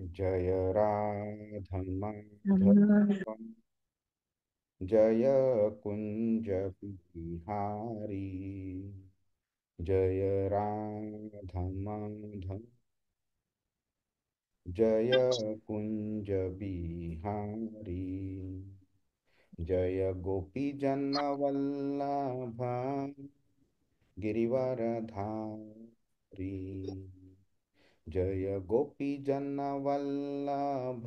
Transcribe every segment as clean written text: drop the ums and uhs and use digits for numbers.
जय राधमाधव हम्म। जय कुंज बिहारी। जय राधमाधव जय कुंज बिहारी। जय गोपी जन वल्लभ गिरिवरधारी। जय गोपी जन वल्लभ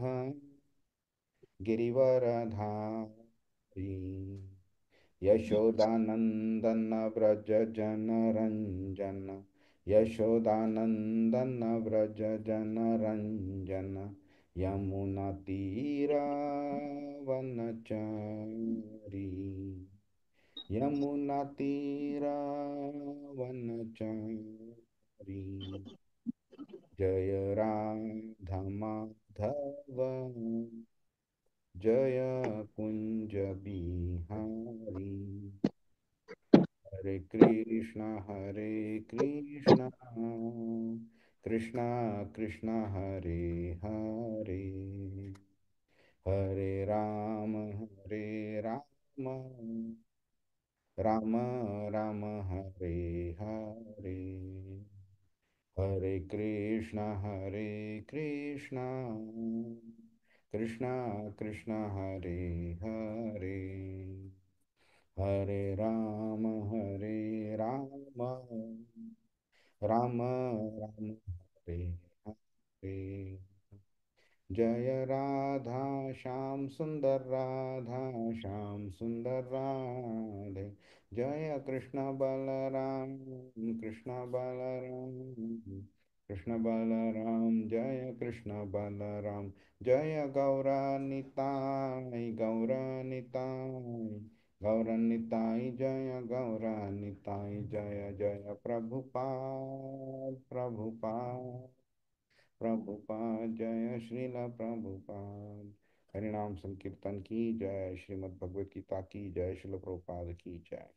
गिरिवरधारी। यशोदानंदन व्रज जन रंजन। यशोदानंदन व्रज जन रंजन। यमुना तीरा वनचारी। यमुना तीरा वनचारी। जय राधा माधव जय कुंज बिहारी। हरे कृष्ण कृष्ण कृष्ण हरे हरे। हरे राम राम राम हरे हरे। हरे कृष्ण कृष्ण कृष्ण हरे हरे। हरे राम राम राम हरे हरे। जय राधा श्याम सुंदर राधा श्याम सुंदर राधे। जय कृष्ण बलराम कृष्ण बलराम कृष्ण बलराम। जय कृष्ण बलराम। जय गौरानिताय गौरानिताय गौरानिताय। जय गौरानिताय। जय जय प्रभुपाद प्रभुपाद प्रभुपाद। जय श्रील प्रभुपाद। हरिनाम संकीर्तन की जय। श्रीमद् भगवत गीता की जय। श्रील प्रभुपाद की जय।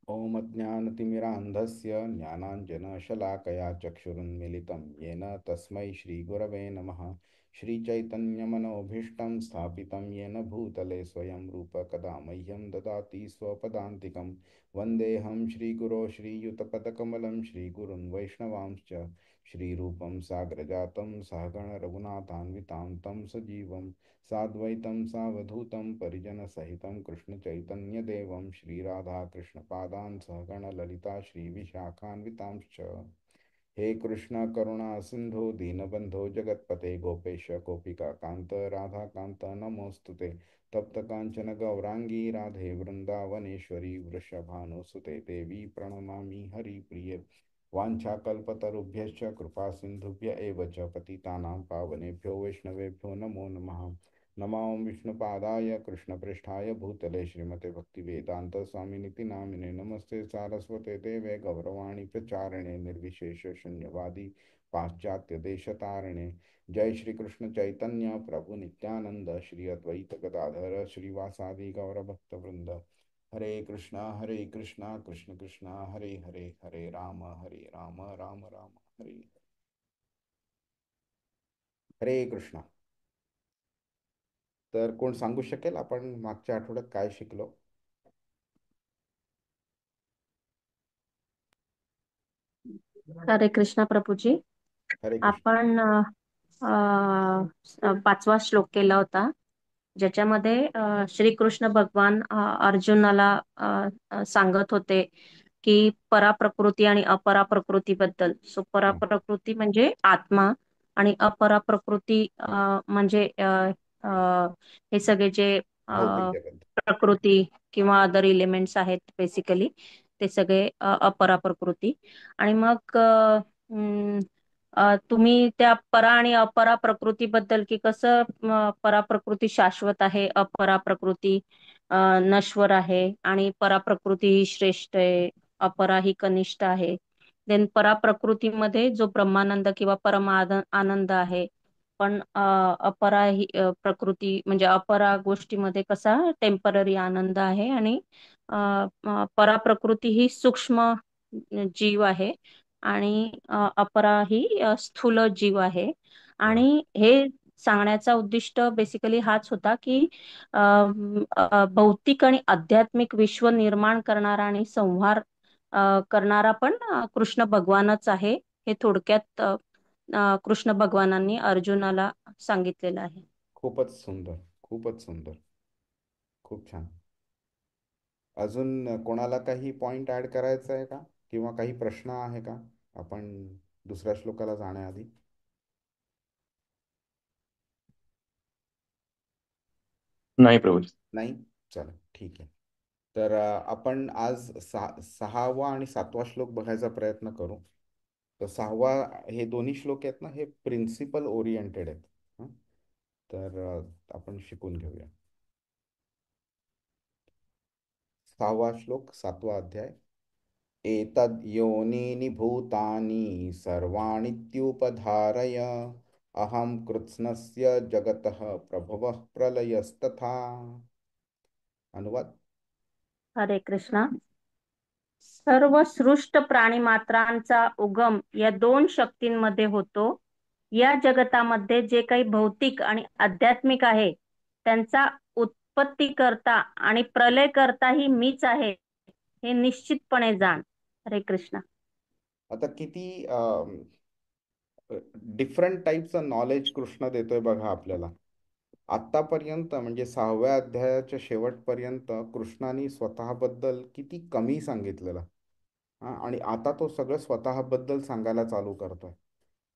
ॐ अज्ञानतिमिरान्धस्य ज्ञानाञ्जनशलाकया चक्षुरुन्मीलितं येन तस्मै श्रीगुरवे नमः। श्रीचैतन्यमनोभीष्टं स्थापितं येन भूतले स्वयं रूप कदा मह्यं ददाति स्वपदान्तिकं। वन्देऽहं श्रीगुरो श्रीयुतपदकमलं श्रीगुरुन् वैष्णवांश्च। श्रीरूपं साग्रजातं सहगण रघुनाथान्वितां तं सजीवं साद्वैतं सावधूतं परिजनसहितं कृष्णचैतन्यदेवं श्रीराधाकृष्णपादान् सहगण ललिता श्रीविशाखान्वितांश्च। हे कृष्ण करुणा सिंधु दीनबंधो जगतपते गोपेश गोपिका कांत राधा कांत नमोस्तुते। तप्त कांचन गौरांगी राधे वृंदावनेश्वरी वृषभानुसुते देवी प्रणमामि हरिप्रिये। वाञ्छाकल्पतरुभ्यश्च कृपा सिन्धुभ्य एव च पतितानां पावनेभ्यो वैष्णवेभ्यो नमो नमः। नमो विष्णुपादाय कृष्णप्रेष्ठाय भूतले श्रीमते भक्तिवेदांत स्वामिनिति नामिने नमस्ते सारस्वते देवे गौरवाणी प्रचारिणे निर्विशेष शून्यवादी पाश्चात्य देशतारिणे। जय श्री कृष्ण चैतन्य प्रभु नित्यानंद श्री अद्वैत गदाधर श्रीवासादि गौरभक्तवृंद। हरे कृष्णा कृष्ण कृष्णा हरे हरे हरे राम राम राम हरे हरे कृष्णा। तर कोण सांगू शकेल आपण मागच्या आठवड्यात काय शिकलो? हरे कृष्णा प्रभूजी. हरे कृष्ण। आपण पाचवा श्लोक केला होता, ज्याच्यामध्ये श्रीकृष्ण भगवान अर्जुनाला सांगत होते की पराप्रकृती आणि अपराप्रकृतीबद्दल. सो हा, पराप्रकृती म्हणजे आत्मा आणि अपराप्रकृती म्हणजे अ, हे सगळे जे भौतिक जगत. प्रकृती किंवा अदर एलिमेंट्स आहेत बेसिकली, ते सगळे अपराप्रकृती. आणि मग तुम्ही त्या परा आणि अपरा प्रकृतीबद्दल, की कसं पराप्रकृती शाश्वत आहे, अपराप्रकृती नश्वर आहे, आणि पराप्रकृती ही श्रेष्ठ आहे, अपरा ही कनिष्ठ आहे. देन पराप्रकृतीमध्ये जो ब्रह्मानंद किंवा आनंद आहे, पण अपरा ही प्रकृती म्हणजे अपरा गोष्टीमध्ये कसा टेम्पररी आनंद आहे. आणि पराप्रकृती ही सूक्ष्म जीव आहे, आणि अपरा ही स्थूल जीव आहे. वा. आणि हे सांगण्याचा उद्दिष्ट बेसिकली हाच होता की भौतिक आणि आध्यात्मिक विश्व निर्माण करणारा आणि संहार करणारा पण कृष्ण भगवानच आहे. हे थोडक्यात कृष्ण भगवानांनी अर्जुनाला सांगितलेलं आहे. खूपच सुंदर, खूपच सुंदर, खूप छान. अजून कोणाला काही पॉइंट ऍड करायचा आहे का, किंवा काही प्रश्न आहे का आपण दुसऱ्या श्लोकाला जाण्याआधी? नाही प्रभू. नाही. चला, ठीक आहे. तर आपण आज सहावा आणि सातवा श्लोक बघायचा प्रयत्न करू. तर सहावा, हे दोन्ही श्लोक आहेत ना, हे प्रिन्सिपल ओरिएंटेड आहेत. हं? तर आपण शिकून घेऊया. सहावा श्लोक, सातवा अध्याय. एतद् योनीनि भूतानि सर्वाणीत्युपधारय अहं कृत्स्नस्य जगतः प्रभवः प्रलयस्तथा. अनुवाद. हरे कृष्णा. सर्व सृष्ट प्राणीमात्रांचा उगम या दोन शक्तींमध्ये होतो. या जगतामध्ये जे काही भौतिक आणि आध्यात्मिक आहे त्यांचा उत्पत्तीकर्ता आणि प्रलयकर्ताही मीच आहे, हे निश्चितपणे जाण. हरे कृष्णा. आता किती डिफरंट टाईपचं नॉलेज कृष्ण देतोय बघा आपल्याला. आत्तापर्यंत म्हणजे सहाव्या अध्यायाच्या शेवटपर्यंत कृष्णाने स्वतःबद्दल किती कमी सांगितलेलं. आणि आता तो सगळं स्वतःबद्दल सांगायला चालू करतोय.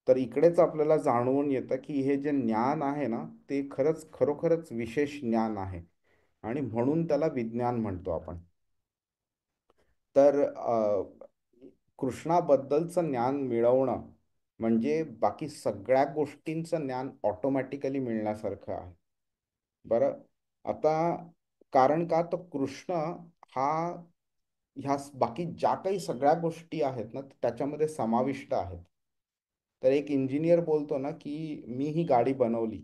तर इकडेच आपल्याला जाणवून येतं की हे जे ज्ञान आहे ना, ते खरंच खरोखरच विशेष ज्ञान आहे. आणि म्हणून त्याला विज्ञान म्हणतो आपण. तर कृष्णाबद्दलचं ज्ञान मिळवणं म्हणजे बाकी सगळ्या गोष्टींचं ज्ञान ऑटोमॅटिकली मिळण्यासारखं आहे. बरं. आता कारण का, तर कृष्ण हा ह्या बाकी ज्या काही सगळ्या गोष्टी आहेत ना त्याच्यामध्ये समाविष्ट आहेत. तर एक इंजिनियर बोलतो ना की मी ही गाडी बनवली.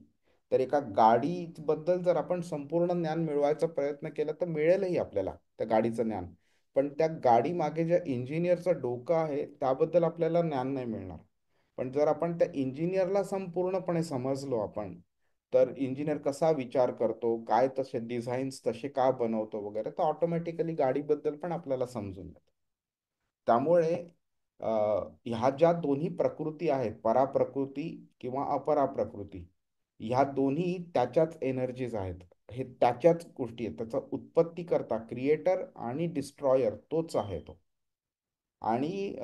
तर एका गाडीबद्दल जर आपण संपूर्ण ज्ञान मिळवायचा प्रयत्न केला तर मिळेलही आपल्याला त्या गाडीचं ज्ञान. पण त्या गाडी मागे ज्या इंजिनियरचं डोकं आहे त्याबद्दल आपल्याला ज्ञान नाही मिळणार. पण जर आपण त्या इंजिनियरला संपूर्णपणे समजलो आपण, तर इंजिनियर कसा विचार करतो, काय तसे डिझाईन्स तसे का बनवतो वगैरे, तर ऑटोमॅटिकली गाडीबद्दल पण आपल्याला समजून येतं. त्यामुळे ह्या ज्या दोन्ही प्रकृती आहेत, पराप्रकृती किंवा अपराप्रकृती, ह्या दोन्ही त्याच्याच एनर्जीज आहेत. हे त्याच्याच गोष्टी आहेत. त्याचा उत्पत्ती करता क्रिएटर आणि डिस्ट्रॉयर तोच आहे तो. आणि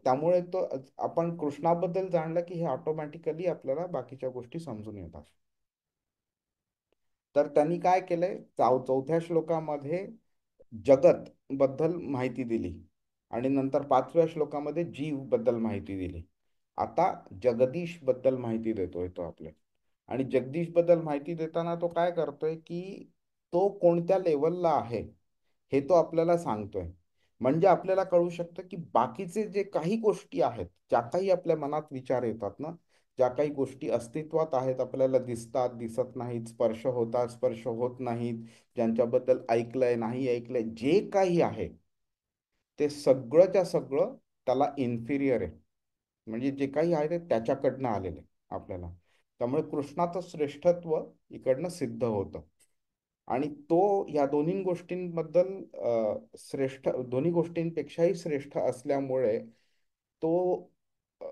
त्यामुळे तो आपण कृष्णाबद्दल जाणलं की हे ऑटोमॅटिकली आपल्याला बाकीच्या गोष्टी समजून येतात. तर त्यांनी काय केलंय, चौथ्या श्लोकामध्ये जगत बद्दल माहिती दिली आणि नंतर पाचव्या श्लोकामध्ये जीव बद्दल माहिती दिली. आता जगदीश बद्दल माहिती देतोय तो आपल्या. आणि जगदीश बद्दल माहिती देताना तो काय करतोय की तो कोणत्या लेवलला आहे हे तो आपल्याला सांगतोय. म्हणजे आपल्याला कळू शकतं की बाकीचे जे काही गोष्टी आहेत, ज्या काही आपल्या मनात विचार येतात ना, ज्या काही गोष्टी अस्तित्वात आहेत, आपल्याला दिसतात, दिसत नाहीत, स्पर्श होतात, स्पर्श होत नाहीत, ज्यांच्याबद्दल ऐकलंय, नाही ऐकलंय, जे काही आहे ते सगळंच्या सगळं त्याला इन्फिरियर आहे. म्हणजे जे काही आहे ते त्याच्याकडनं आलेलं आहे आपल्याला. त्यामुळे कृष्णाचं श्रेष्ठत्व इकडनं सिद्ध होतं. आणि तो या दोन्ही गोष्टींबद्दल श्रेष्ठ, दोन्ही गोष्टींपेक्षाही श्रेष्ठ असल्यामुळे तो अ,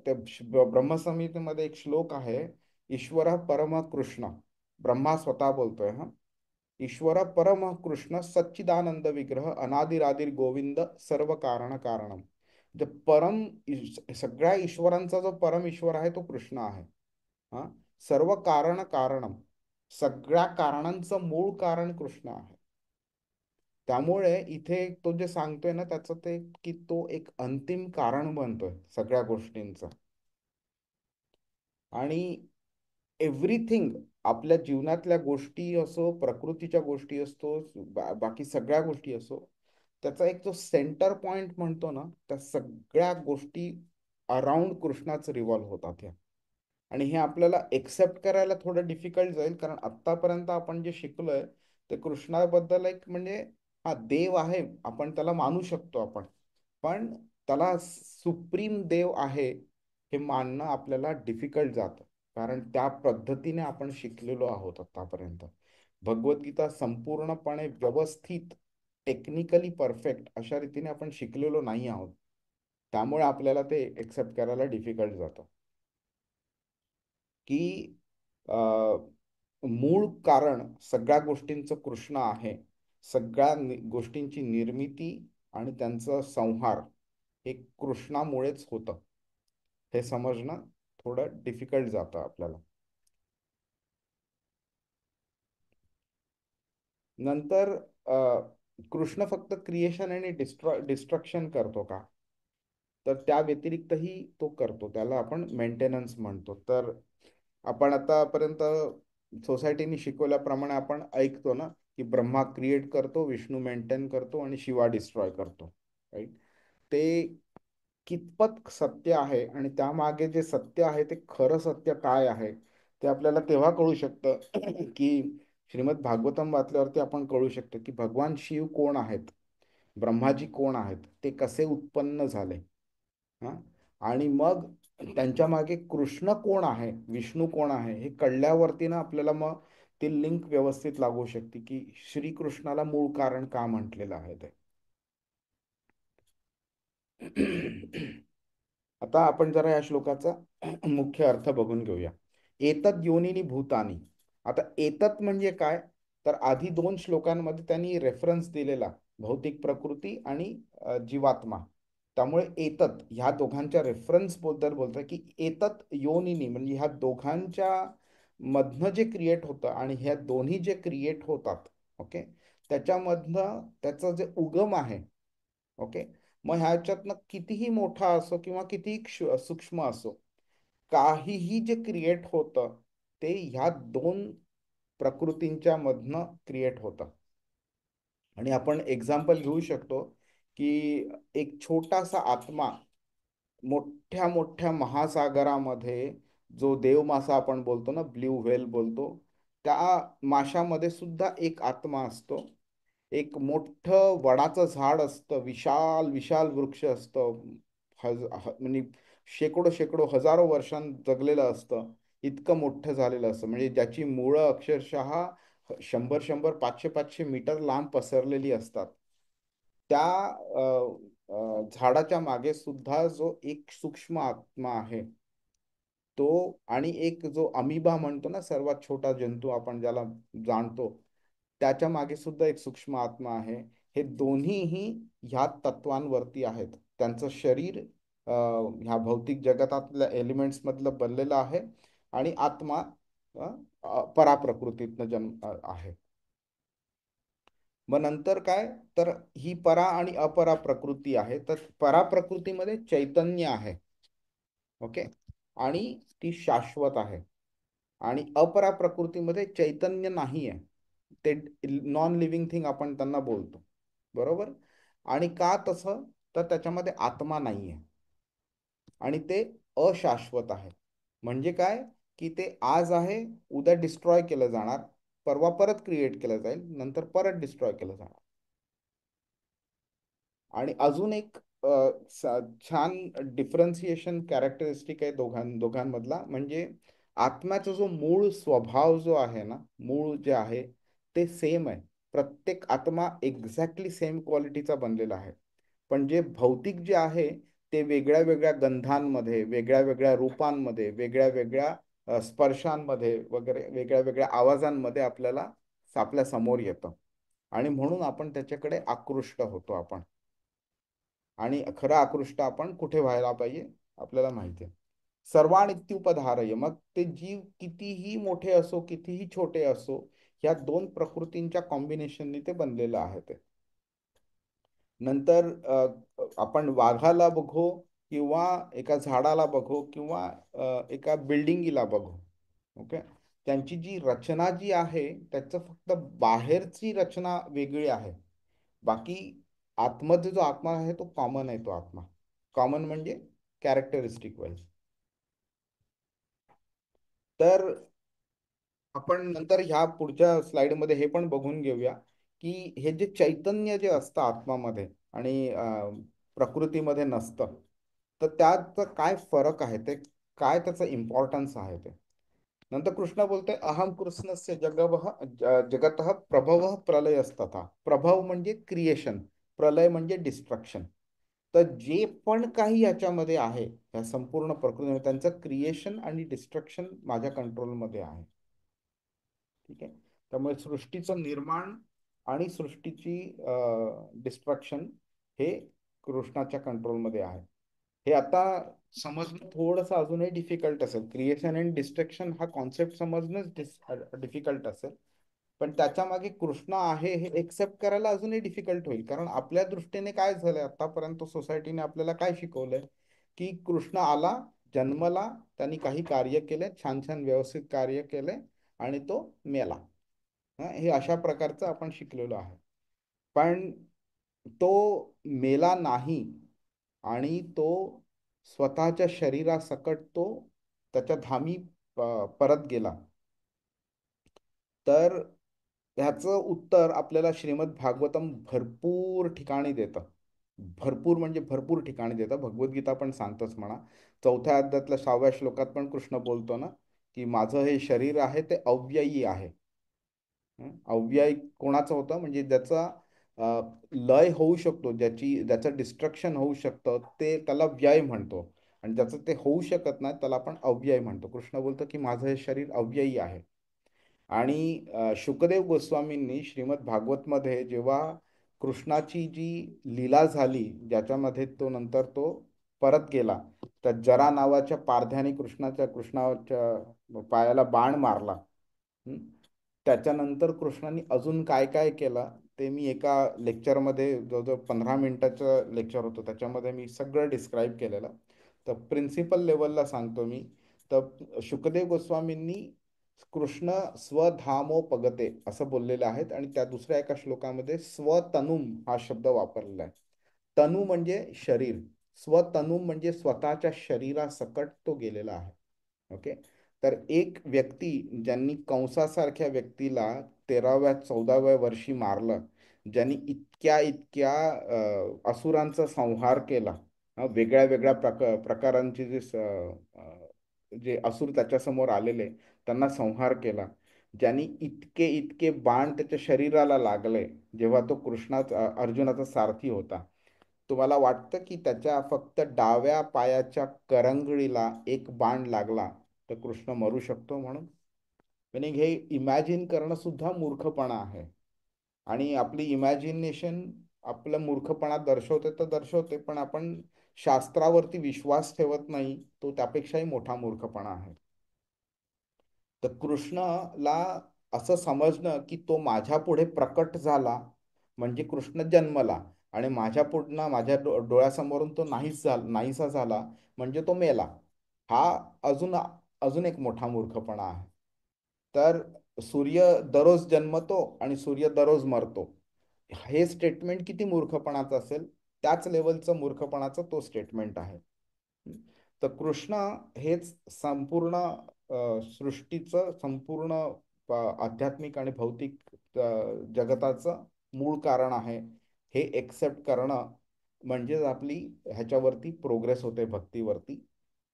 ते ब्रह्मसंहितेमध्ये एक श्लोक आहे, ईश्वर परम कृष्ण. ब्रह्मा स्वतः बोलतोय हा. ईश्वर परम कृष्ण सच्चिदानंद विग्रह अनादिरादिर गोविंद सर्व कारण कारणम. जे परम सगळ्या ईश्वरांचा जो परम ईश्वर आहे तो कृष्ण आहे. हा. सर्व कारण कारणम, सगळ्या कारणांचं मूळ कारण कृष्ण आहे. त्यामुळे इथे तो जे सांगतोय ना त्याचं ते की तो एक अंतिम कारण बनतोय सगळ्या गोष्टींचं. आणि एव्हरीथिंग, आपल्या जीवनातल्या गोष्टी असो, प्रकृतीच्या गोष्टी असतो, बाकी सगळ्या गोष्टी असो, त्याचा एक जो सेंटर पॉइंट म्हणतो ना, त्या सगळ्या गोष्टी अराउंड कृष्णाच रिव्हॉल्व होतात ह्या. आणि हे आपल्याला एक्सेप्ट करायला थोडं डिफिकल्ट जाईल, कारण आत्तापर्यंत आपण जे शिकलोय ते कृष्णाबद्दल एक म्हणजे हा देव आहे, आपण त्याला मानू शकतो आपण. पण त्याला सुप्रीम देव आहे हे मानणं आपल्याला डिफिकल्ट जातं, कारण त्या पद्धतीने आपण शिकलेलो आहोत आतापर्यंत. भगवद्गीता संपूर्णपणे व्यवस्थित, टेक्निकली परफेक्ट अशा रीतीने आपण शिकलेलो नाही आहोत. त्यामुळे आपल्याला ते एक्सेप्ट करायला डिफिकल्ट जातं की मूळ कारण सगळ्या गोष्टींचं कृष्ण आहे. सगळ्या गोष्टींची निर्मिती आणि त्यांचं संहार हे कृष्णामुळेच होतं. हे समजणं थोडं डिफिकल्ट जातं आपल्याला. नंतर कृष्ण फक्त क्रिएशन आणि डिस्ट्रक्शन करतो का, तर त्या व्यतिरिक्तही तो करतो. त्याला आपण मेंटेनन्स म्हणतो. तर आपण आतापर्यंत सोसायटीने शिकवल्याप्रमाणे आपण ऐकतो ना, की ब्रह्मा क्रिएट करतो, विष्णू मेंटेन करतो आणि शिवा डिस्ट्रॉय करतो. राईट. ते कितपत सत्य आहे आणि त्यामागे जे सत्य आहे ते खरं सत्य काय आहे ते आपल्याला तेव्हा कळू शकतं की श्रीमद भागवतम वाचल्यावरती आपण कळू शकतं की भगवान शिव कोण आहेत, ब्रह्माजी कोण आहेत, ते कसे उत्पन्न झाले. हा. आणि मग त्यांच्या मागे कृष्ण कोण आहे, विष्णू कोण आहे हे कळल्यावरती ना आपल्याला मग ती लिंक व्यवस्थित लागू शकते की श्रीकृष्णाला मूळ कारण का म्हटलेलं आहे ते. आता आपण जरा या श्लोकाचा मुख्य अर्थ बघून घेऊया. एतद योनिनी भूतानी. आता एतत म्हणजे काय, तर आधी 2 श्लोकांमध्ये त्यांनी रेफरन्स दिलेला भौतिक प्रकृती आणि जीवात्मा. त्यामुळे एतत ह्या दोघांच्या रेफरन्स बद्दल बोलतात की एतत योनिनी म्हणजे ह्या दोघांच्या मधनं जे क्रिएट होतं आणि ह्या दोन्ही जे क्रिएट होतात, ओके, त्याच्यामधनं त्याचं जे उगम आहे, ओके, मग ह्याच्यातनं कितीही मोठा असो किंवा कितीही सूक्ष्म असो, काहीही जे क्रिएट होतं ते ह्या 2 प्रकृतींच्या मधनं क्रिएट होतं. आणि आपण एक्झाम्पल घेऊ शकतो की एक छोटासा आत्मा मोठ्या मोठ्या महासागरामध्ये, जो देवमासा आपण बोलतो ना, ब्ल्यू व्हेल बोलतो, त्या माशामध्ये सुद्धा एक आत्मा असतो. एक मोठं वडाचं झाड असतं, विशाल विशाल वृक्ष असतं, म्हणजे शेकडो शेकडो हजारो वर्षां जगलेलं असतं. इतकं मोठं झालेलं असतं म्हणजे ज्याची मुळं अक्षरशः 100-100, 500-500 मीटर लांब पसरलेली असतात. त्या झाडाच्या मागे सुद्धा जो एक सूक्ष्म आत्मा आहे तो, आणि एक जो अमिबा म्हणतो ना, सर्वात छोटा जंतू आपण ज्याला जाणतो, त्याच्या मागे सुद्धा एक सूक्ष्म आत्मा आहे. हे दोन्हीही ह्या तत्वांवरती आहेत. त्यांचं शरीर ह्या भौतिक जगतातल्या एलिमेंट्स मधलं बनलेलं आहे आणि आत्मा पराप्रकृतीतनं जन्म आहे. मग नंतर काय, तर ही परा आणि अपरा प्रकृती आहे. तर परा प्रकृतीमध्ये चैतन्य आहे, ओके, आणि ती शाश्वत आहे. आणि अपरा प्रकृतीमध्ये चैतन्य नाही आहे, ते नॉन लिव्हिंग थिंग आपण त्यांना बोलतो, बरोबर. आणि का तसं, तर त्याच्यामध्ये आत्मा नाही आहे आणि ते अशाश्वत आहे. म्हणजे काय, की ते आज आहे, उद्या डिस्ट्रॉय केलं जाणार, परवा परत क्रिएट केलं जाईल, नंतर परत डिस्ट्रॉय केलं जाणार. आणि अजून एक छान डिफरन्सिएशन कॅरेक्टरिस्टिक आहे दोघांमधला, म्हणजे आत्म्याचा जो मूळ स्वभाव जो आहे ना, मूळ जे आहे ते सेम आहे. प्रत्येक आत्मा एक्झॅक्टली सेम क्वालिटीचा बनलेला आहे. पण जे भौतिक जे आहे ते वेगळ्या वेगळ्या गंधांमध्ये, वेगळ्या वेगळ्या रूपांमध्ये, वेगळ्या वेगळ्या स्पर्शांमध्ये वगैरे, वेगळ्या वेगळ्या आवाजांमध्ये आपल्याला आपल्या समोर येतं. आणि म्हणून आपण त्याच्याकडे आकृष्ट होतो आपण. आणि खरं आकृष्ट आपण कुठे व्हायला पाहिजे, आपल्याला माहिती आहे. सर्वानित्युपधारय, मग ते जीव कितीही मोठे असो कितीही छोटे असो, ह्या 2 प्रकृतींच्या कॉम्बिनेशननी ते बनलेलं आहे. ते नंतर आपण वाघाला बघू किंवा एका झाडाला बघू किंवा एका बिल्डिंगला बघू, ओके, त्यांची जी रचना जी आहे त्याचं फक्त बाहेरची रचना वेगळी आहे. बाकी आतमध्ये जो आत्मा आहे तो कॉमन आहे. तो आत्मा कॉमन म्हणजे कॅरेक्टरिस्टिक वाईज. तर आपण नंतर ह्या पुढच्या स्लाइडमध्ये हे पण बघून घेऊया की हे जे चैतन्य जे असतं आत्मामध्ये आणि प्रकृतीमध्ये नसतं. तर त्यात काय फरक आहे ते, काय त्याचं इम्पॉर्टन्स आहे ते. नंतर कृष्ण बोलतोय अहम कृष्णस्य जगतः प्रभव प्रलयस्तथा. प्रभव म्हणजे क्रिएशन, प्रलय म्हणजे डिस्ट्रक्शन. तर जे पण काही याच्यामध्ये आहे, या संपूर्ण प्रकृतीमध्ये, त्यांचं क्रिएशन आणि डिस्ट्रक्शन माझ्या कंट्रोलमध्ये आहे. ठीक आहे. त्यामुळे सृष्टीचं निर्माण आणि सृष्टीची डिस्ट्रक्शन हे कृष्णाच्या कंट्रोलमध्ये आहे. हे आता समजणं थोडंसं अजूनही डिफिकल्ट असेल. क्रिएशन अँड डिस्ट्रक्शन हा कॉन्सेप्ट समजणंच डिफिकल्ट असेल. पण त्याच्या मागे कृष्ण आहे हे एक्सेप्ट करायला अजूनही डिफिकल्ट होईल. कारण आपल्या दृष्टीने काय झालंय आतापर्यंत, सोसायटीने आपल्याला काय शिकवलंय, की कृष्ण आला, जन्मला, त्यांनी काही कार्य केले, छान छान व्यवस्थित कार्य केले, आणि तो मेला. हे अशा प्रकारचं आपण शिकलेलो आहे. पण तो मेला नाही, आणि तो स्वतःच्या शरीरासकट तो त्याच्या धामी परत गेला. तर ह्याचं उत्तर आपल्याला श्रीमद भागवतम भरपूर ठिकाणी देतं. भरपूर म्हणजे भरपूर ठिकाणी देतं. भगवद्गीता पण सांगतच म्हणा. 4थ्या अध्यायातल्या 6व्या श्लोकात पण कृष्ण बोलतो ना, की माझं हे शरीर आहे ते अव्ययी आहे. अव्यय कोणाचं होतं, म्हणजे ज्याचा लय होऊ शकतो, ज्याचं डिस्ट्रक्शन होऊ शकतं, ते त्याला व्यय म्हणतो. आणि ज्याचं ते होऊ शकत नाही त्याला आपण अव्यय म्हणतो. कृष्ण बोलतो की माझं हे शरीर अव्ययी आहे. आणि शुकदेव गोस्वामींनी श्रीमद भागवतमध्ये जेव्हा कृष्णाची जी लीला झाली, ज्याच्यामध्ये तो नंतर तो परत गेला, तर जरा नावाच्या पारध्याने कृष्णाच्या पायाला बाण मारला. हं? त्याच्यानंतर कृष्णाने अजून काय काय केलं ते मी एका लेक्चरमध्ये, जवळजवळ 15 मिनिटाचं लेक्चर होतं, त्याच्यामध्ये मी सगळं डिस्क्राईब केलेलं. तर प्रिन्सिपल लेवलला सांगतो मी. तर शुकदेव गोस्वामींनी कृष्ण स्वधामोपगते असं बोललेले आहेत, आणि त्या दुसऱ्या एका श्लोकामध्ये स्वतनुम हा शब्द वापरलेला आहे. तनु म्हणजे शरीर, स्वतनुम म्हणजे स्वतःच्या शरीरासकट तो गेलेला आहे. ओके. तर एक व्यक्ती ज्यांनी कंसासारख्या व्यक्तीला 13व्या 14व्या वर्षी मारलं, ज्यांनी इतक्या इतक्या असुरांचा संहार केला, वेगळ्या वेगळ्या प्रकारांचे जे असुर त्याच्यासमोर आलेले, त्यांना संहार केला, ज्यांनी इतके इतके बाण त्याच्या शरीराला लागले, जेव्हा तो अर्जुनाचा सारथी होता. तुम्हाला वाटतं की त्याच्या फक्त डाव्या पायाच्या करंगळीला एक बाण लागला तर कृष्ण मरू शकतो म्हणून? म्हणजे हे इमॅजिन करणं सुद्धा मूर्खपणा आहे. आणि आपली इमॅजिनेशन आपलं मूर्खपणा दर्शवते तर दर्शवते, पण आपण शास्त्रावरती विश्वास ठेवत नाही, तो त्यापेक्षाही मोठा मूर्खपणा आहे. तर कृष्णला असं समजणं की तो माझ्या पुढे प्रकट झाला म्हणजे कृष्ण जन्मला, आणि माझ्या पुढनं माझ्या डोळ्यासमोरून तो नाहीसा झाला म्हणजे तो मेला, हा अजून अजून एक मोठा मूर्खपणा आहे. तर सूर्य दररोज जन्मतो आणि सूर्य दररोज मरतो, हे स्टेटमेंट किती मूर्खपणाचं असेल, त्याच लेवलचं मूर्खपणाचं तो स्टेटमेंट आहे. तर कृष्ण हेच संपूर्ण सृष्टीचं, संपूर्ण आध्यात्मिक आणि भौतिक जगताचं मूळ कारण आहे. हे एक्सेप्ट करणं म्हणजेच आपली ह्याच्यावरती प्रोग्रेस होते, भक्तीवरती,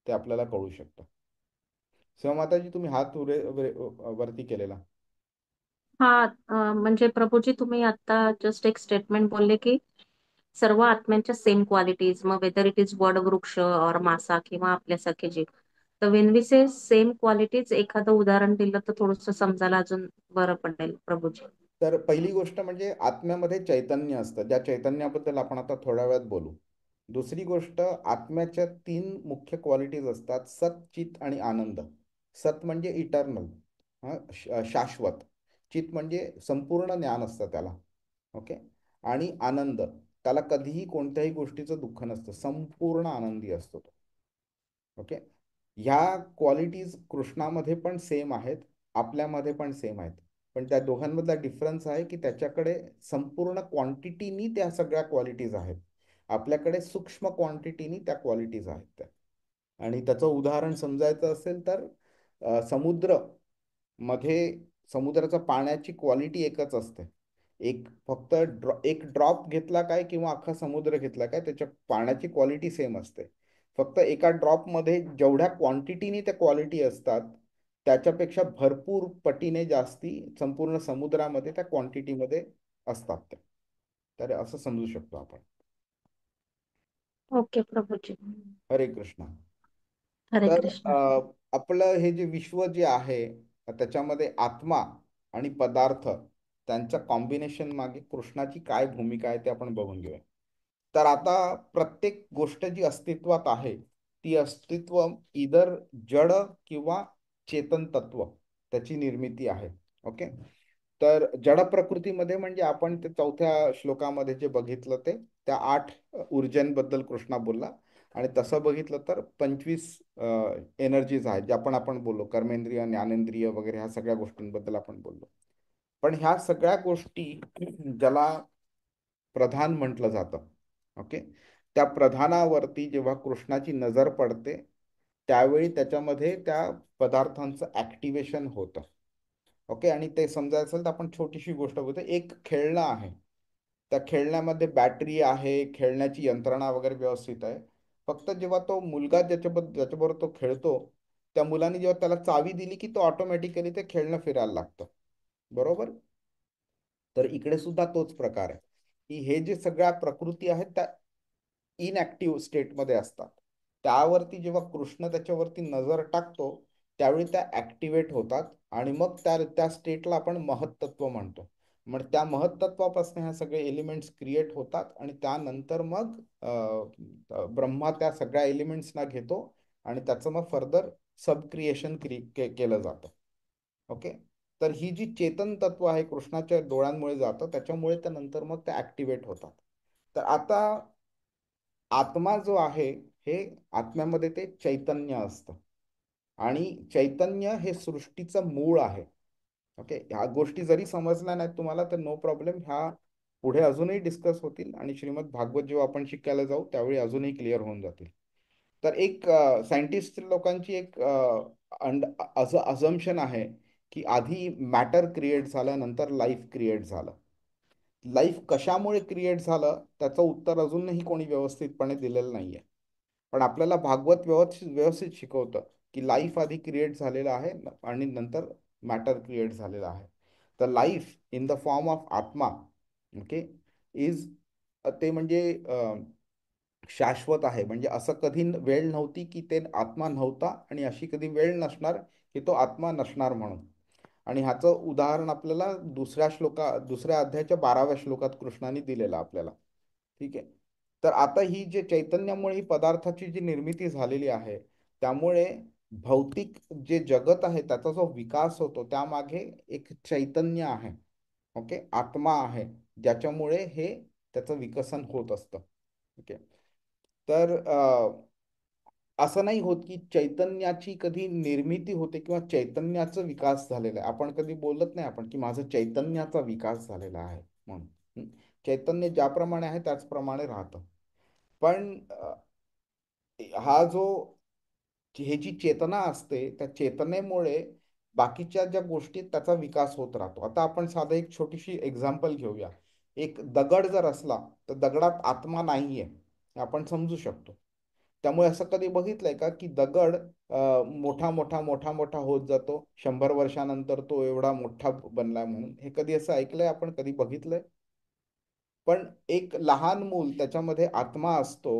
ते आपल्याला कळू शकतं. शिवमाताजी, तुम्ही हात वरती केलेला. हा, म्हणजे प्रभूजी तुम्ही आता जस्ट एक स्टेटमेंट बोलले की सर्व आत्म्यांच्या सेम क्वालिटीज, मग वेदर इट इज वड वृक्ष और मासा किंवा आपल्यासारखे जीव, तर when we say same qualities, एखादं उदाहरण दिलं तर थोडस समजायला अजून बरं पडेल प्रभूजी. तर पहिली गोष्ट म्हणजे आत्म्यामध्ये चैतन्य असतं, ज्या चैतन्याबद्दल आपण आता थोड्या वेळात बोलू. दुसरी गोष्ट, आत्म्याच्या 3 मुख्य क्वालिटीज असतात: सत, चित आणि आनंद. सत म्हणजे इटर्नल, शाश्वत. चित म्हणजे संपूर्ण ज्ञान असतं त्याला. ओके. आणि आनंद, त्याला कधीही कोणत्याही गोष्टीचं दुःख नसतं, संपूर्ण आनंदी असतो तो. ओके. ह्या क्वालिटीज कृष्णामध्ये पण सेम आहेत, आपल्यामध्ये पण सेम आहेत. पण त्या दोघांमधला डिफरन्स आहे की त्याच्याकडे संपूर्ण क्वांटिटीनी त्या सगळ्या क्वालिटीज आहेत, आपल्याकडे सूक्ष्म क्वांटिटीनी त्या क्वालिटीज आहेत त्या. आणि त्याचं उदाहरण समजायचं असेल तर मध्ये समुद्राच्या पाण्याची क्वालिटी एकच असते. फक्त एक ड्रॉप घेतला काय किंवा अख्खा समुद्र घेतला काय, त्याच्या पाण्याची क्वालिटी सेम असते. फक्त एका ड्रॉपमध्ये जेवढ्या क्वांटिटीने त्या क्वालिटी असतात त्याच्यापेक्षा भरपूर पटीने जास्ती संपूर्ण समुद्रामध्ये त्या क्वांटिटीमध्ये असतात त्या. तर असं समजू शकतो आपण. ओके प्रभूजी. हरे कृष्ण. हरे तर कृष्ण. आपलं हे जे विश्व जे आहे त्याच्यामध्ये आत्मा आणि पदार्थ त्यांच्या कॉम्बिनेशन मागे कृष्णाची काय भूमिका आहे ते आपण बघून घेऊया. तर आता प्रत्येक गोष्ट जी अस्तित्वात आहे ती अस्तित्व इधर जड किंवा चेतन तत्व त्याची निर्मिती आहे. ओके. तर जड प्रकृतीमध्ये म्हणजे आपण ते चौथ्या श्लोकामध्ये जे बघितलं ते त्या 8 ऊर्जांबद्दल कृष्णा बोलला. आणि तसं बघितलं तर 25 एनर्जीज आहेत ज्या आपण बोललो, कर्मेंद्रिय, ज्ञानेंद्रिय वगैरे ह्या सगळ्या गोष्टींबद्दल आपण बोललो. पण ह्या सगळ्या गोष्टी ज्याला प्रधान म्हटलं जातं, ओके, त्या प्रधानावरती जेव्हा कृष्णाची नजर पडते त्यावेळी त्याच्यामध्ये त्या पदार्थांचं ऍक्टिव्हेशन होतं. ओके. आणि ते समजायचं असेल तर आपण छोटीशी गोष्ट बघतो. एक खेळणं आहे, त्या खेळण्यामध्ये बॅटरी आहे, खेळण्याची यंत्रणा वगैरे व्यवस्थित आहे. फक्त जेव्हा तो मुलगा ज्याच्याबरोबर तो खेळतो त्या मुलाने जेव्हा त्याला चावी दिली की तो ऑटोमॅटिकली ते खेळणं फिरायला लागतं. बरोबर. तर इकडे सुद्धा तोच प्रकार आहे की हे जे सगळ्या प्रकृती आहेत त्या इनऍक्टिव्ह स्टेटमध्ये असतात. त्यावरती जेव्हा कृष्ण त्याच्यावरती नजर टाकतो त्यावेळी त्या ऍक्टिव्हेट होतात आणि मग त्या त्या स्टेटला आपण महत्तत्व म्हणतो. मग त्या महत्तत्वापासून ह्या सगळे एलिमेंट्स क्रिएट होतात आणि त्यानंतर मग ब्रह्मा त्या सगळ्या एलिमेंट्सना घेतो आणि त्याचं मग फर्दर सब क्रिएशन केलं जातं. ओके. तर ही जी चेतन तत्व आहे कृष्णाच्या डोळ्यांमुळे जातं त्याच्यामुळे त्यानंतर मग ते ऍक्टिव्हेट होतात. तर आता आत्मा जो आहे हे आत्म्यामध्ये ते चैतन्य असतं आणि चैतन्य हे सृष्टीचं मूळ आहे. ओके. ह्या गोष्टी जरी समजल्या नाहीत तुम्हाला तर नो प्रॉब्लेम, ह्या पुढे अजूनही डिस्कस होतील आणि श्रीमद भागवत जेव्हा आपण शिकायला जाऊ त्यावेळी अजूनही क्लिअर होऊन जातील. तर एक सायंटिस्ट लोकांची एक अझम्पशन आहे की आधी मॅटर क्रिएट झालं नंतर लाईफ क्रिएट झालं. लाईफ कशामुळे क्रिएट झालं त्याचं उत्तर अजूनही कोणी व्यवस्थितपणे दिलेलं नाहीये. पण आपल्याला भागवत व्यवस्थित व्यवस्थित शिकवतं की लाईफ आधी क्रिएट झालेलं आहे आणि नंतर मॅटर क्रिएट झालेलं आहे. तर life in the form of आत्मा, ओके, इज ते म्हणजे शाश्वत आहे. म्हणजे असं कधी वेळ नव्हती की ते आत्मा नव्हता आणि अशी कधी वेळ नसणार की तो आत्मा नसणार म्हणून. आणि ह्याचं उदाहरण आपल्याला दुसऱ्या अध्यायाच्या 12व्या श्लोकात कृष्णाने दिलेलं आपल्याला. ठीक आहे. तर आता ही जे चैतन्यामुळे ही पदार्थाची जी निर्मिती झालेली आहे त्यामुळे भौतिक जे जगत आहे त्याचा जो विकास होतो त्यामागे एक चैतन्य आहे. ओके. आत्मा आहे ज्याच्यामुळे हे त्याचं विकसन होत असतं. ओके. तर असं नाही होत की चैतन्याची कधी निर्मिती होते किंवा चैतन्याचा विकास झालेला आहे. आपण कधी बोलत नाही आपण की माझं चैतन्याचा विकास झालेला आहे म्हणून. चैतन्य ज्याप्रमाणे आहे त्याचप्रमाणे राहतं. पण हा जो हे जी चेतना असते त्या चेतनेमुळे बाकीच्या ज्या गोष्टी आहेत, त्याचा विकास होत राहतो. आता आपण साधं एक छोटीशी एक्झाम्पल घेऊया. एक दगड जर असला तर दगडात आत्मा नाहीये हे आपण समजू शकतो. त्यामुळे असं कधी बघितलंय का की दगड मोठा मोठा मोठा मोठा होत जातो, 100 वर्षानंतर तो एवढा मोठा बनलाय म्हणून? हे कधी असं ऐकलंय आपण, कधी बघितलंय? पण एक लहान मूल त्याच्यामध्ये आत्मा असतो,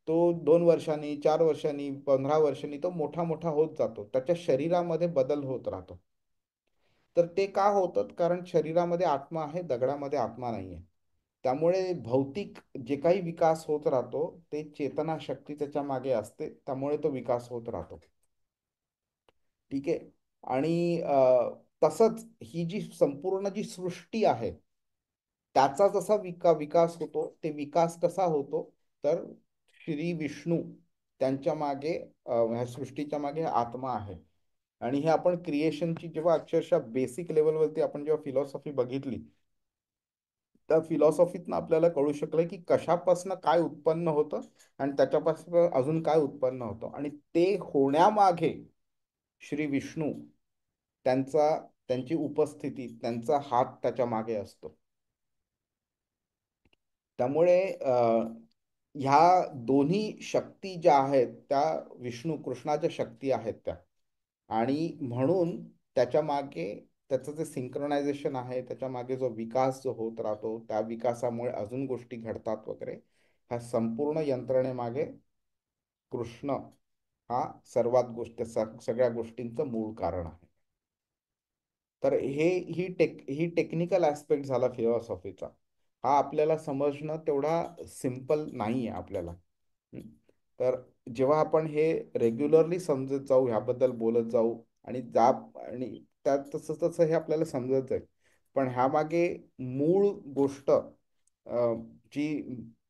तो 2 वर्षांनी, 4 वर्षांनी, 15 वर्षांनी तो मोठा मोठा होत जातो, त्याच्या शरीरामध्ये बदल होत राहतो. तर ते का होतं? कारण शरीरामध्ये आत्मा आहे, दगडामध्ये आत्मा नाहीये. त्यामुळे भौतिक जे काही विकास होत राहतो ते चेतना शक्ती त्याच्या मागे असते, त्यामुळे तो विकास होत राहतो. ठीक आहे. आणि तसंच ही जी संपूर्ण जी सृष्टी आहे त्याचा जसा विकास होतो, ते विकास कसा होतो तर श्री विष्णू त्यांच्या मागे ह्या सृष्टीच्या मागे आत्मा आहे. आणि हे आपण क्रिएशनची जेव्हा अक्षरशः बेसिक लेवलवरती आपण जेव्हा फिलॉसॉफी बघितली त्या फिलॉसॉफीतनं आपल्याला कळू शकलं की कशापासून काय उत्पन्न होतं आणि त्याच्यापासून अजून काय उत्पन्न होतं आणि ते होण्यामागे श्री विष्णू त्यांची उपस्थिती, त्यांचा हात त्याच्या मागे असतो. त्यामुळे ह्या दोन्ही शक्ती ज्या आहेत त्या विष्णू कृष्णाच्या शक्ती आहेत त्या. आणि म्हणून त्याच्या मागे त्याचं जे सिंक्रोनायझेशन आहे, त्याच्या मागे जो विकास जो होत राहतो, त्या विकासामुळे अजून गोष्टी घडतात वगैरे, ह्या संपूर्ण यंत्रणेमागे कृष्ण हा सर्वात सगळ्या गोष्टींचं मूळ कारण आहे. तर ही टेक्निकल ऍस्पेक्ट झाला फिलॉसॉफीचा. हा आपल्याला समजणं तेवढा सिम्पल नाही आहे आपल्याला. हं. तर जेव्हा आपण हे रेग्युलरली समजत जाऊ, ह्याबद्दल बोलत जाऊ आणि आणि त्यात तसं तसं हे आपल्याला समजत जाईल. पण ह्यामागे मूळ गोष्ट जी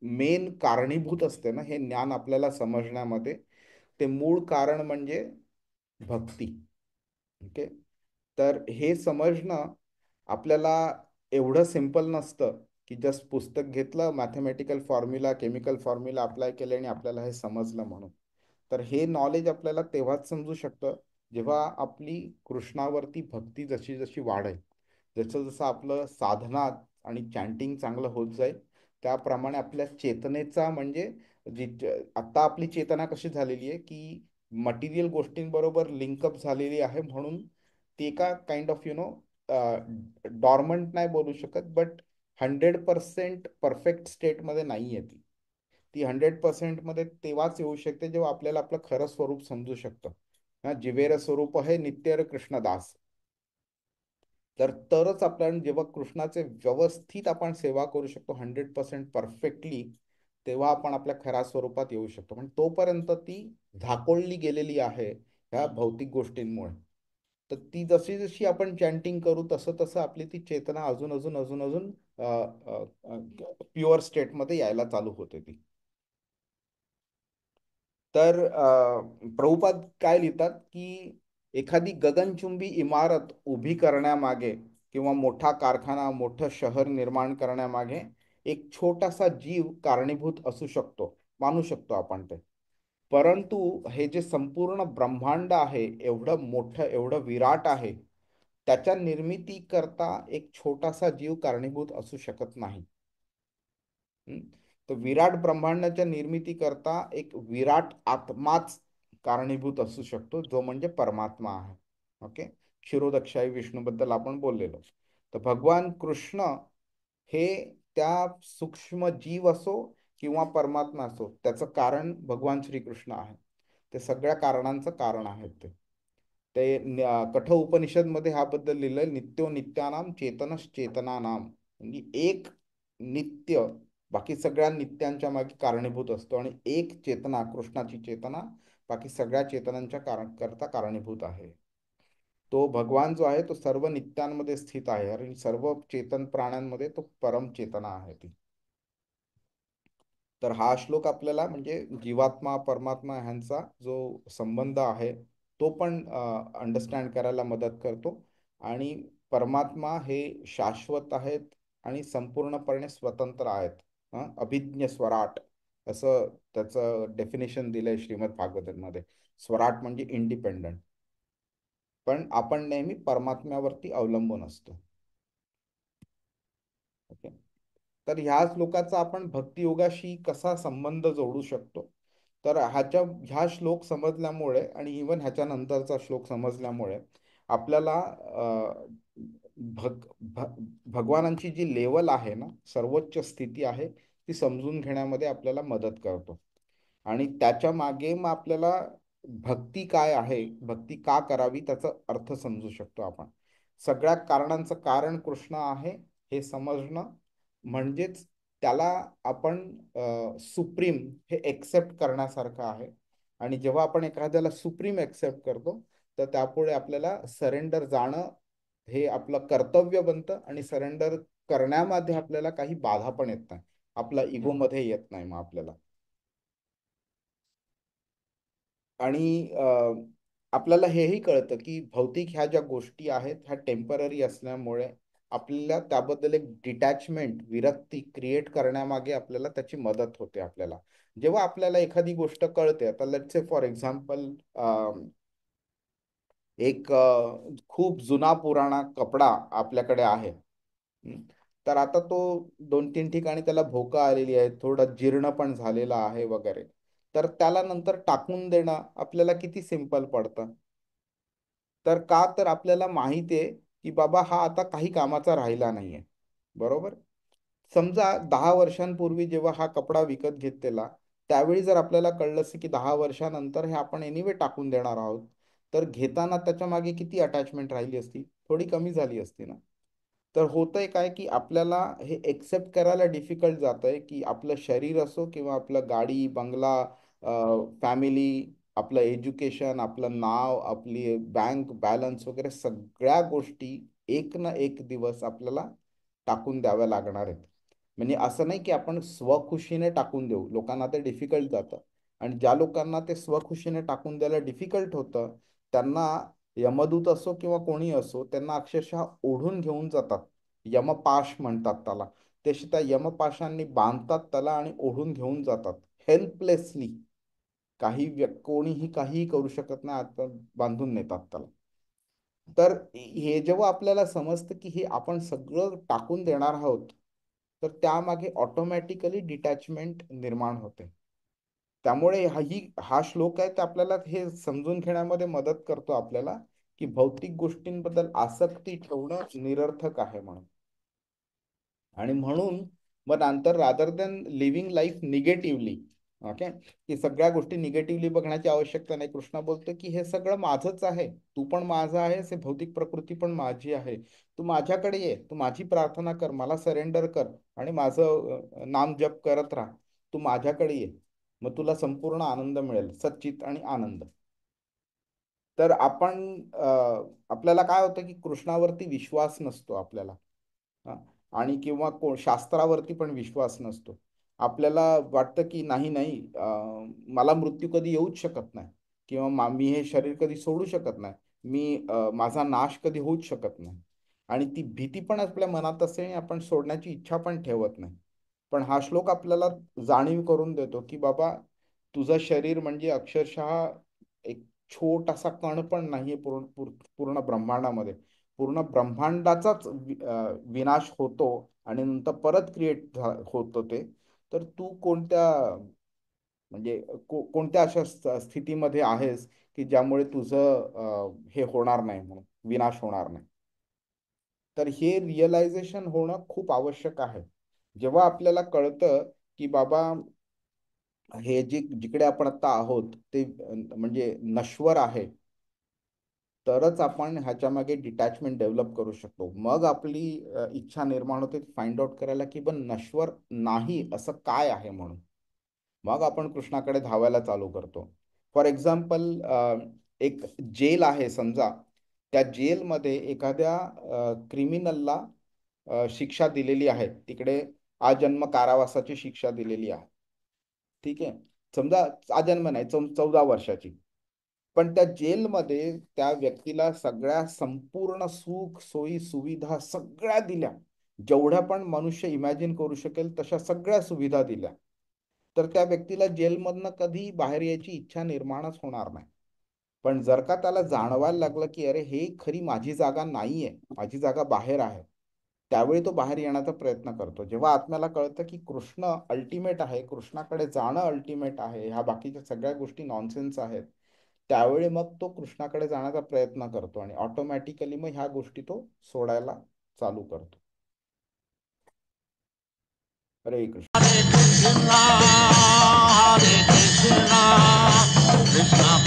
मेन कारणीभूत असते ना हे ज्ञान आपल्याला समजण्यामध्ये, ते मूळ कारण म्हणजे भक्ती. ओके. तर हे समजणं आपल्याला एवढं सिम्पल नसतं की जस्ट पुस्तक घेतलं, mathematical formula, chemical formula apply केले आणि आपल्याला हे समजलं म्हणून. तर हे नॉलेज आपल्याला तेव्हाच समजू शकतं जेव्हा आपली कृष्णावरती भक्ती जशी जशी वाढेल, जसं जसं आपलं साधना आणि चॅन्टिंग चांगलं होत जाईल, त्याप्रमाणे आपल्या चेतनेचा म्हणजे आता आपली चेतना कशी झालेली आहे की मटेरियल गोष्टींबरोबर लिंकअप झालेली आहे, म्हणून ती एका काइंड ऑफ डॉर्मंट नाही बोलू शकत, बट 100% परफेक्ट स्टेटमध्ये नाही आहे ती. ती 100% मध्ये तेव्हाच येऊ शकते जेव्हा आपल्याला आपलं खरं स्वरूप समजू शकतं. हा जिवेर स्वरूप आहे नित्यर कृष्णदास. तरच आपण जेव्हा कृष्णाचे व्यवस्थित आपण सेवा करू शकतो 100% परफेक्टली, तेव्हा आपण आपल्या खऱ्या स्वरूपात येऊ शकतो. पण तोपर्यंत ती झाकोळली गेलेली आहे ह्या भौतिक गोष्टींमुळे. तर ती जशी जशी आपण चॅन्टिंग करू तसं तसं आपली ती चेतना अजून अजून अजून अजून प्युअर स्टेटमध्ये यायला चालू होते ती. तर प्रभुपाद काय लिहितात की एखादी गगनचुंबी इमारत उभी करण्यामागे किंवा मोठा कारखाना, मोठं शहर निर्माण करण्यामागे एक छोटासा जीव कारणीभूत असू शकतो, मानू शकतो आपण ते. परंतु हे जे संपूर्ण ब्रह्मांड आहे, एवढं मोठं, एवढं विराट आहे, त्याच्या निर्मिती करता एक छोटासा जीव कारणीभूत असू शकत नाही. हं? तर विराट ब्रह्मांडाच्या निर्मिती करता एक विराट आत्माच कारणीभूत असू शकतो, जो म्हणजे परमात्मा आहे. ओके. क्षीरोदक्षाई विष्णूबद्दल आपण बोललेलो. तर भगवान कृष्ण हे त्या सूक्ष्म जीव असो किंवा परमात्मा असो, त्याचं कारण भगवान श्रीकृष्ण आहे. ते सगळ्या कारणांचं कारण आहे ते. कठ उपनिषदमध्ये ह्याबद्दल लिहिलंय, नित्यो नित्यानाम चेतनश चेतनानाम. म्हणजे एक नित्य बाकी सगळ्या नित्यांच्या मागे कारणीभूत असतो आणि एक चेतना, कृष्णाची चेतना, बाकी सगळ्या चेतनांच्या करता कारणीभूत आहे. तो भगवान जो आहे तो सर्व नित्यांमध्ये स्थित आहे आणि सर्व चेतन प्राण्यांमध्ये तो परम चेतना आहे ती. तर हा श्लोक आपल्याला म्हणजे जीवात्मा परमात्मा ह्यांचा जो संबंध आहे तो पण अंडरस्टँड करायला मदत करतो. आणि परमात्मा हे शाश्वत आहेत आणि संपूर्णपणे स्वतंत्र आहेत. अभिज्ञ स्वराट असं त्याचं डेफिनेशन दिलंय श्रीमद भागवतमध्ये. स्वराट म्हणजे इंडिपेंडंट. पण आपण नेहमी परमात्म्यावरती अवलंबून असतो. ओके. तर ह्या श्लोकाचा आपण भक्तियोगाशी कसा संबंध जोडू शकतो, तर ह्या श्लोक समजल्यामुळे आणि इवन ह्याच्यानंतरचा श्लोक समजल्यामुळे आपल्याला भग भ भगवानांची जी लेवल आहे ना, सर्वोच्च स्थिती आहे, ती समजून घेण्यामध्ये आपल्याला मदत करतो. आणि त्याच्या मागे मग आपल्याला भक्ती काय आहे, भक्ती का करावी, त्याचा अर्थ समजू शकतो आपण. सगळ्या कारणांचं कारण कृष्ण आहे हे समजणं म्हणजेच त्याला आपण सुप्रीम हे एक्सेप्ट करण्यासारखं आहे. आणि जेव्हा आपण एखाद्याला सुप्रीम एक्सेप्ट करतो, तर त्यापुढे आपल्याला सरेंडर जाणं हे आपलं कर्तव्य बनतं आणि सरेंडर करण्यामध्ये आपल्याला काही बाधा पण येत नाही, आपला इगोमध्ये येत नाही मग आपल्याला. आणि आपल्याला हेही कळतं की भौतिक ह्या ज्या गोष्टी आहेत ह्या टेम्पररी असल्यामुळे आपल्याला त्याबद्दल एक डिटॅचमेंट, विरक्ती क्रिएट करण्यामागे आपल्याला त्याची मदत होते आपल्याला. जेव्हा आपल्याला एखादी गोष्ट कळते, आता लेट्स से फॉर एक्झाम्पल एक खूप जुना पुराणा कपडा आपल्याकडे आहे. तर आता तो 2-3 ठिकाणी त्याला भोका आलेली आहे, थोडा जीर्ण पण झालेला आहे वगैरे. तर त्याला नंतर टाकून देणं आपल्याला किती सिंपल पडतं. तर का तर आपल्याला माहिती आहे की बाबा हा आता काही कामाचा राहिला नाहीये. बरोबर. समजा 10 वर्षांपूर्वी जेव्हा हा कपडा विकत घेतलेला, त्यावेळी जर आपल्याला कळलं असतं की 10 वर्षानंतर हे आपण एनिवे टाकून देणार आहोत, तर घेताना त्याच्या मागे किती अटॅचमेंट राहिली असती? थोडी कमी झाली असती ना. तर होतंय काय की आपल्याला हे एक्सेप्ट करायला डिफिकल्ट जातंय की आपलं शरीर असो किंवा आपलं गाडी बंगला, फॅमिली, आपलं एज्युकेशन, आपलं नाव, आपली बँक बॅलन्स वगैरे सगळ्या गोष्टी एक ना एक दिवस आपल्याला टाकून द्याव्या लागणार आहेत. म्हणजे असं नाही की आपण स्वखुशीने टाकून देऊ, लोकांना ते डिफिकल्ट जातं. आणि ज्या लोकांना ते स्वखुशीने टाकून द्यायला डिफिकल्ट होतं, त्यांना यमदूत असो किंवा कोणी असो, त्यांना अक्षरशः ओढून घेऊन जातात. यमपाश म्हणतात त्याला. तसे त्या यमपाशांनी बांधतात त्याला आणि ओढून घेऊन जातात हेल्पलेसली. कोणीही काहीही करू शकत नाही, आता बांधून नेतात त्याला. तर हे जेव्हा आपल्याला समजतं की हे आपण सगळं टाकून देणार आहोत, तर त्यामागे ऑटोमॅटिकली डिटॅचमेंट निर्माण होते. त्यामुळे हा श्लोक आहे ते आपल्याला हे समजून घेण्यामध्ये मदत करतो आपल्याला की भौतिक गोष्टींबद्दल आसक्ती ठेवणं निरर्थक आहे म्हणून. आणि म्हणून मग नंतर rather than living life negatively, okay, की सगळ्या गोष्टी निगेटिव्हली बघण्याची आवश्यकता नाही. कृष्ण बोलतो की हे सगळं माझंच आहे, तू पण माझा आहेस, हे भौतिक प्रकृती पण माझी आहे. तू माझ्याकडे ये, तू माझी प्रार्थना कर, मला सरेंडर कर आणि माझं नाम जप करत राहा. तू माझ्याकडे ये, मग तुला संपूर्ण आनंद मिळेल, सच्चित आणि आनंद. तर आपल्याला काय होतं की कृष्णावरती विश्वास नसतो आपल्याला. हा. आणि किंवा शास्त्रावरती पण विश्वास नसतो. आपल्याला वाटतं की नाही नाही, मला मृत्यू कधी येऊच शकत नाही, किंवा मी हे शरीर कधी सोडू शकत नाही, माझा नाश कधी होऊच शकत नाही. आणि ती भीती पण आपल्या मनात असते आणि आपण सोडण्याची इच्छा पण ठेवत नाही. पण हा श्लोक आपल्याला जाणीव करून देतो की बाबा, तुझं शरीर म्हणजे अक्षरशः एक छोटासा कण पण नाहीये पूर्ण ब्रह्मांडामध्ये. पूर्ण ब्रह्मांडाचाच विनाश होतो आणि नंतर परत क्रिएट होतो ते. तर तू कोणत्या, म्हणजे कोणत्या अशा स्थितीमध्ये आहेस की ज्यामुळे तुझं हे होणार नाही, म्हणून विनाश होणार नाही. तर हे रिअलायझेशन होणं खूप आवश्यक आहे. जेव्हा आपल्याला कळतं की बाबा हे जिकडे आपण आता आहोत ते म्हणजे नश्वर आहे, तरच आपण ह्याच्या मागे डिटॅचमेंट डेव्हलप करू शकतो. मग आपली इच्छा निर्माण होते फाइंड आउट करायला की पण नश्वर नाही असं काय आहे म्हणून. मग आपण कृष्णाकडे धावायला चालू करतो. फॉर एक्झाम्पल, एक जेल आहे समजा. त्या जेलमध्ये एखाद्या क्रिमिनलला शिक्षा दिलेली आहे, तिकडे आजन्म कारावासाची शिक्षा दिलेली आहे. ठीक आहे. समजा आजन्म नाही, 14 वर्षाची. पण त्या जेलमध्ये त्या व्यक्तीला सगळ्या संपूर्ण सुख सोयी सुविधा सगळ्या दिल्या, जेवढ्या पण मनुष्य इमॅजिन करू शकेल तशा सगळ्या सुविधा दिल्या. तर त्या व्यक्तीला जेलमधनं कधी बाहेर यायची इच्छा निर्माणच होणार नाही. पण जर का त्याला जाणवायला लागलं की अरे हे खरी माझी जागा नाहीये, माझी जागा बाहेर आहे, त्यावेळी तो बाहेर येण्याचा प्रयत्न करतो. जेव्हा आत्म्याला कळतं की कृष्ण अल्टिमेट आहे, कृष्णाकडे जाणं अल्टिमेट आहे, ह्या बाकीच्या सगळ्या गोष्टी नॉनसेन्स आहेत, त्यावेळी मग तो कृष्णाकडे जाण्याचा प्रयत्न करतो आणि ऑटोमॅटिकली मग ह्या गोष्टी तो सोडायला चालू करतो. हरे Krishna. Hare Krishna, Hare Krishna, Krishna